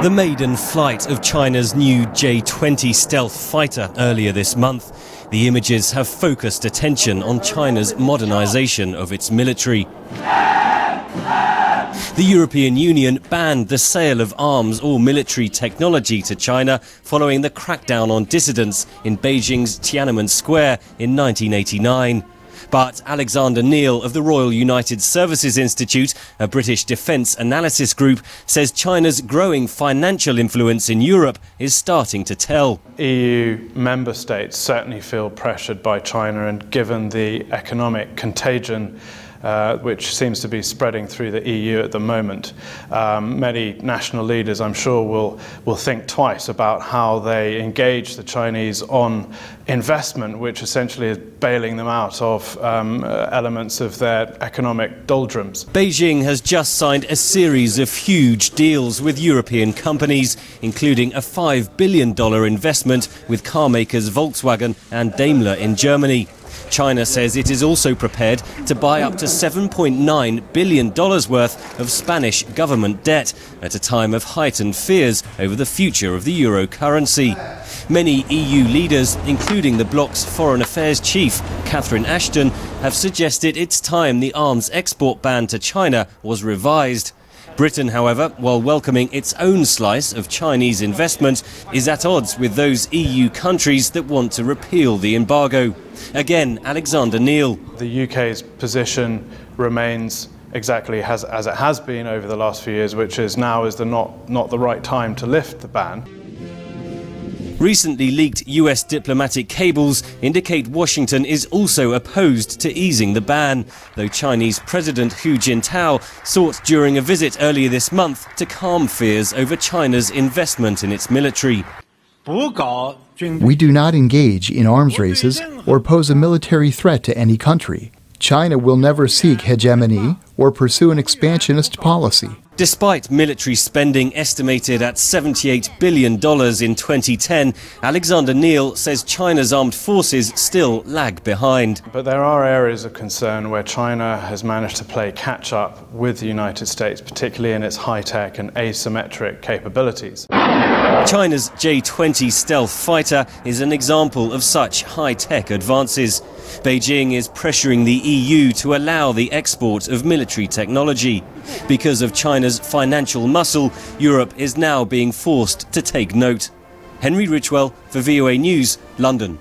The maiden flight of China's new J-20 stealth fighter earlier this month. The images have focused attention on China's modernization of its military. The European Union banned the sale of arms or military technology to China following the crackdown on dissidents in Beijing's Tiananmen Square in 1989. But Alexander Neil of the Royal United Services Institute, a British defence analysis group, says China's growing financial influence in Europe is starting to tell. EU member states certainly feel pressured by China, and given the economic contagion which seems to be spreading through the EU at the moment, many national leaders, I'm sure, will think twice about how they engage the Chinese on investment, which essentially is bailing them out of elements of their economic doldrums. Beijing has just signed a series of huge deals with European companies, including a $5 billion investment with car makers Volkswagen and Daimler in Germany. China says it is also prepared to buy up to $7.9 billion worth of Spanish government debt at a time of heightened fears over the future of the euro currency. Many EU leaders, including the bloc's foreign affairs chief, Catherine Ashton, have suggested it's time the arms export ban to China was revised. Britain, however, while welcoming its own slice of Chinese investment, is at odds with those EU countries that want to repeal the embargo. Again, Alexander Neil. The UK's position remains exactly as it has been over the last few years, which is now is not the right time to lift the ban. Recently leaked US diplomatic cables indicate Washington is also opposed to easing the ban, though Chinese President Hu Jintao sought during a visit earlier this month to calm fears over China's investment in its military. We do not engage in arms races or pose a military threat to any country. China will never seek hegemony or pursue an expansionist policy. Despite military spending estimated at $78 billion in 2010, Alexander Neil says China's armed forces still lag behind. But there are areas of concern where China has managed to play catch-up with the United States, particularly in its high-tech and asymmetric capabilities. China's J-20 stealth fighter is an example of such high-tech advances. Beijing is pressuring the EU to allow the export of military technology. Because of China's financial muscle, Europe is now being forced to take note. Henry Ridgwell for VOA News, London.